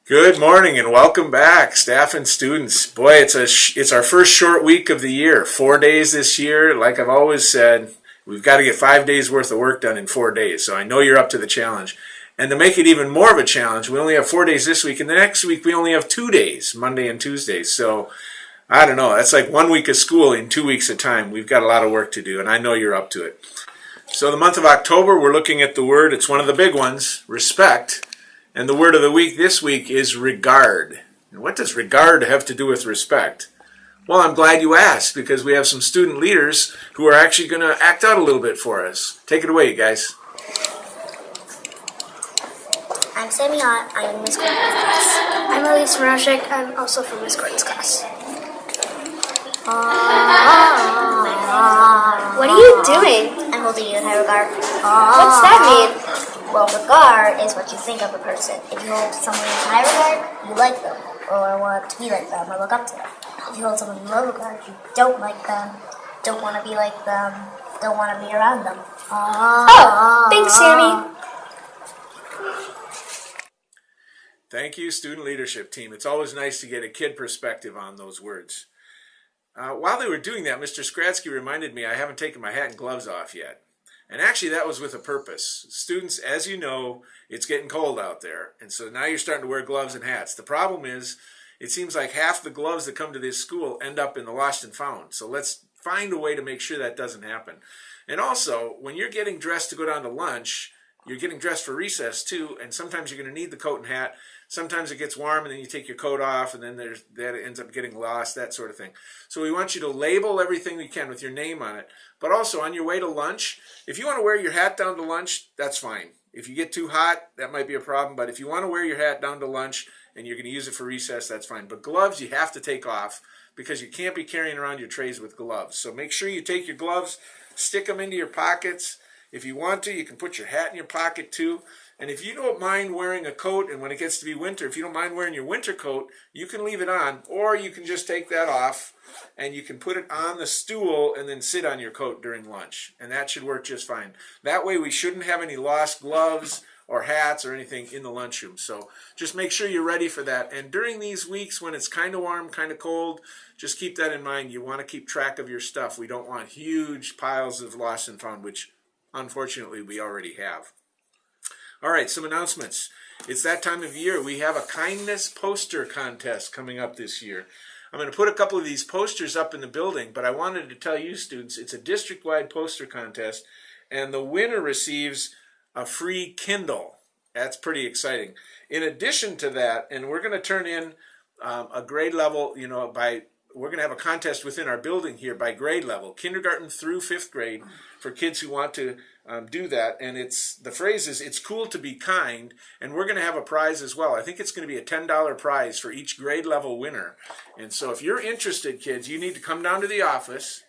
Good morning and welcome back, staff and students. Boy, it's our first short week of the year. 4 days this year. Like I've always said, we've got to get 5 days worth of work done in 4 days. So I know you're up to the challenge. And to make it even more of a challenge, we only have 4 days this week, and the next week we only have 2 days, Monday and Tuesday. So I don't know. That's like 1 week of school in 2 weeks of time. We've got a lot of work to do, and I know you're up to it. So the month of October, we're looking at the word. It's one of the big ones, respect. And the word of the week this week is regard. And what does regard have to do with respect? Well, I'm glad you asked, because we have some student leaders who are actually going to act out a little bit for us. Take it away, you guys. I'm Sammy Hott. I'm in Miss Gordon's class. I'm Elise Marashek. I'm also from Miss Gordon's class. What are you doing? I'm holding you in high regard. What's that mean? Well, regard is what you think of a person. If you hold someone in high regard, you like them, or want to be like them, or look up to them. If you hold someone in low regard, you don't like them, don't want to be like them, don't want to be around them. Oh, thanks, Sammy. Thank you, student leadership team. It's always nice to get a kid perspective on those words. While they were doing that, Mr. Skradsky reminded me I haven't taken my hat and gloves off yet. And actually, that was with a purpose. Students, as you know, it's getting cold out there. And so now you're starting to wear gloves and hats. The problem is, it seems like half the gloves that come to this school end up in the lost and found. So let's find a way to make sure that doesn't happen. And also, when you're getting dressed to go down to lunch, you're getting dressed for recess too, and sometimes you're going to need the coat and hat. Sometimes it gets warm and then you take your coat off and then that ends up getting lost, that sort of thing. So we want you to label everything you can with your name on it. But also on your way to lunch, if you want to wear your hat down to lunch, that's fine. If you get too hot, that might be a problem. But if you want to wear your hat down to lunch and you're going to use it for recess, that's fine. But gloves you have to take off because you can't be carrying around your trays with gloves. So make sure you take your gloves, stick them into your pockets. If you want to, you can put your hat in your pocket too. And if you don't mind wearing a coat, and when it gets to be winter, if you don't mind wearing your winter coat, you can leave it on, or you can just take that off, and you can put it on the stool and then sit on your coat during lunch. And that should work just fine. That way we shouldn't have any lost gloves or hats or anything in the lunchroom. So just make sure you're ready for that. And during these weeks when it's kind of warm, kind of cold, just keep that in mind. You want to keep track of your stuff. We don't want huge piles of lost and found, which unfortunately we already have. All right, some announcements. It's that time of year. We have a kindness poster contest coming up this year. I'm going to put a couple of these posters up in the building, but I wanted to tell you students it's a district-wide poster contest, and the winner receives a free Kindle. That's pretty exciting. In addition to that, and we're going to turn in a grade level, we're going to have a contest within our building here by grade level, kindergarten through 5th grade, for kids who want to do that. And the phrase is, it's cool to be kind, and we're going to have a prize as well. I think it's going to be a $10 prize for each grade level winner. And so if you're interested, kids, you need to come down to the office,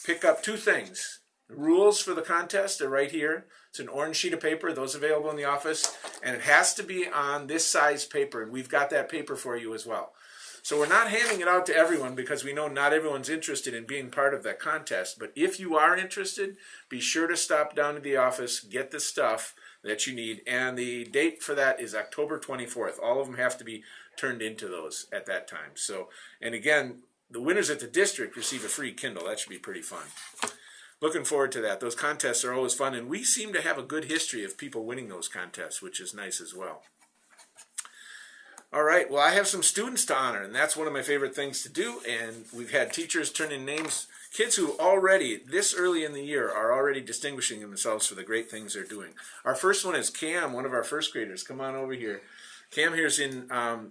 pick up 2 things. The rules for the contest are right here. It's an orange sheet of paper. Those available in the office. And it has to be on this size paper, and we've got that paper for you as well. So we're not handing it out to everyone because we know not everyone's interested in being part of that contest. But if you are interested, be sure to stop down to the office, get the stuff that you need. And the date for that is October 24th. All of them have to be turned into those at that time. So, and again, the winners at the district receive a free Kindle. That should be pretty fun. Looking forward to that. Those contests are always fun. And we seem to have a good history of people winning those contests, which is nice as well. All right, well, I have some students to honor, and that's one of my favorite things to do, and we've had teachers turn in names, kids who already, this early in the year, are already distinguishing themselves for the great things they're doing. Our first one is Cam, one of our first graders. Come on over here. Cam here's in,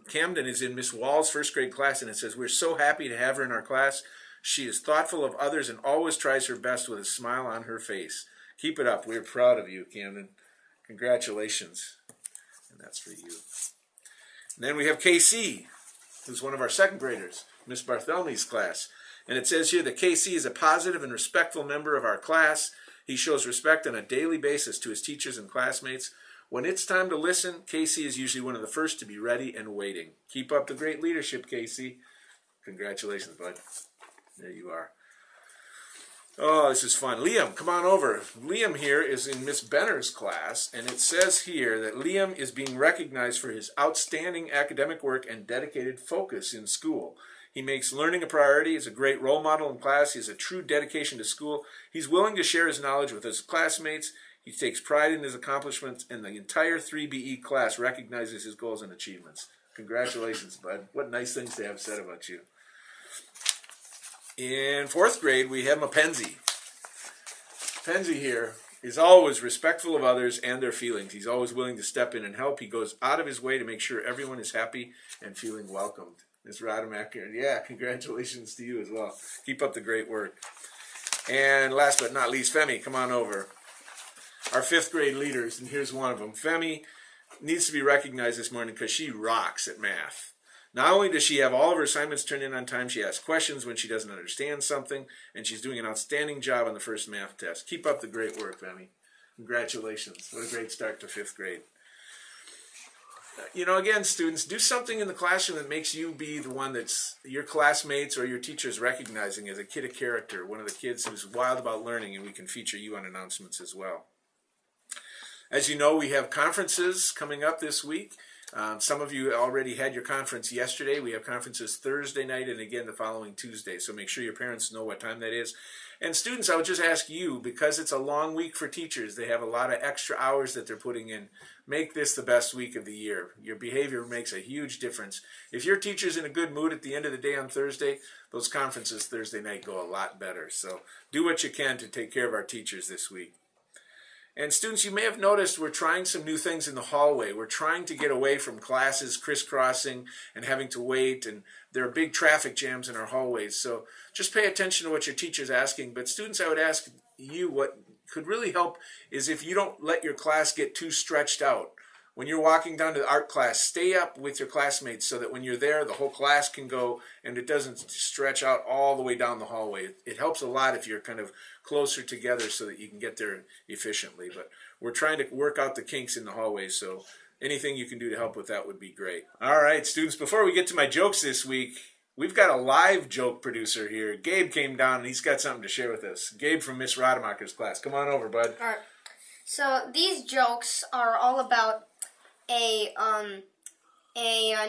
Camden is in Miss Wall's first grade class, and it says, we're so happy to have her in our class. She is thoughtful of others and always tries her best with a smile on her face. Keep it up. We're proud of you, Camden. Congratulations. And that's for you. And then we have KC, who's one of our 2nd graders, Miss Barthelme's class. And it says here that KC is a positive and respectful member of our class. He shows respect on a daily basis to his teachers and classmates. When it's time to listen, KC is usually one of the first to be ready and waiting. Keep up the great leadership, KC. Congratulations, bud. There you are. Oh, this is fun. Liam, come on over. Liam here is in Miss Benner's class, and it says here that Liam is being recognized for his outstanding academic work and dedicated focus in school. He makes learning a priority, is a great role model in class, he has a true dedication to school. He's willing to share his knowledge with his classmates. He takes pride in his accomplishments, and the entire 3BE class recognizes his goals and achievements. Congratulations, bud. What nice things to have said about you. In 4th grade, we have Mackenzie. Mackenzie here is always respectful of others and their feelings. He's always willing to step in and help. He goes out of his way to make sure everyone is happy and feeling welcomed. Ms. Rademacher, yeah, congratulations to you as well. Keep up the great work. And last but not least, Femi, come on over. Our 5th grade leaders, and here's one of them. Femi needs to be recognized this morning because she rocks at math. Not only does she have all of her assignments turned in on time, she asks questions when she doesn't understand something, and she's doing an outstanding job on the first math test. Keep up the great work, Femi. Congratulations. What a great start to 5th grade. You know, again, students, do something in the classroom that makes you be the one that's your classmates or your teachers recognizing as a kid of character, one of the kids who's wild about learning, and we can feature you on announcements as well. As you know, we have conferences coming up this week. Some of you already had your conference yesterday. We have conferences Thursday night and again the following Tuesday, so make sure your parents know what time that is. And students, I would just ask you, because it's a long week for teachers, they have a lot of extra hours that they're putting in, make this the best week of the year. Your behavior makes a huge difference. If your teacher's in a good mood at the end of the day on Thursday, those conferences Thursday night go a lot better. So do what you can to take care of our teachers this week. And students, you may have noticed we're trying some new things in the hallway. We're trying to get away from classes crisscrossing and having to wait, and there are big traffic jams in our hallways. So just pay attention to what your teacher's asking. But students, I would ask you, what could really help is if you don't let your class get too stretched out. When you're walking down to the art class, stay up with your classmates so that when you're there, the whole class can go and it doesn't stretch out all the way down the hallway. It helps a lot if you're kind of closer together so that you can get there efficiently. But we're trying to work out the kinks in the hallways, so anything you can do to help with that would be great. All right, students, before we get to my jokes this week, we've got a live joke producer here. Gabe came down and he's got something to share with us. Gabe from Miss Rademacher's class. Come on over, bud. All right. So these jokes are all about a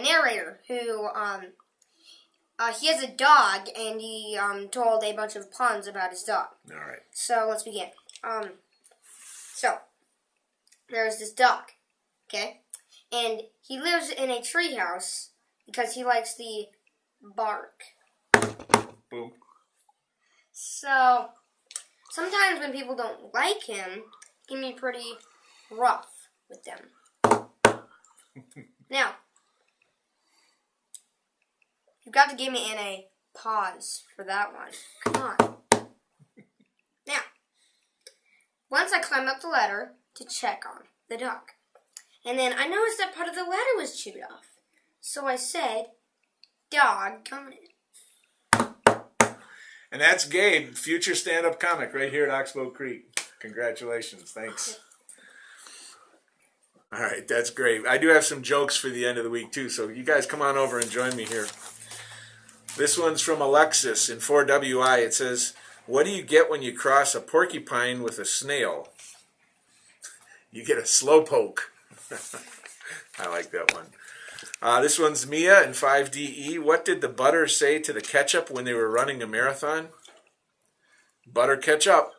narrator who he has a dog, and he told a bunch of puns about his dog. All right. So let's begin. So there's this dog, okay, and he lives in a treehouse because he likes the bark. Boom. So sometimes when people don't like him, he can be pretty rough with them. Now, you've got to give me a pause for that one. Come on. Now, once I climbed up the ladder to check on the dog, and then I noticed that part of the ladder was chewed off. So I said, "Dog, And that's Gabe, future stand-up comic right here at Oxbow Creek. Congratulations. Thanks. All right, that's great. I do have some jokes for the end of the week, too, so you guys come on over and join me here. This one's from Alexis in 4WI. It says, what do you get when you cross a porcupine with a snail? You get a slowpoke. I like that one. This one's Mia in 5DE. What did the butter say to the ketchup when they were running a marathon? Butter ketchup.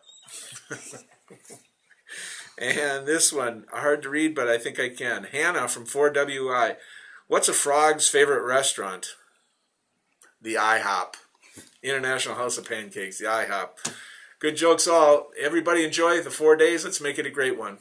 And this one, hard to read, but I think I can. Hannah from 4WI. What's a frog's favorite restaurant? The IHOP. International House of Pancakes, the IHOP. Good jokes all. Everybody enjoy the 4 days. Let's make it a great one.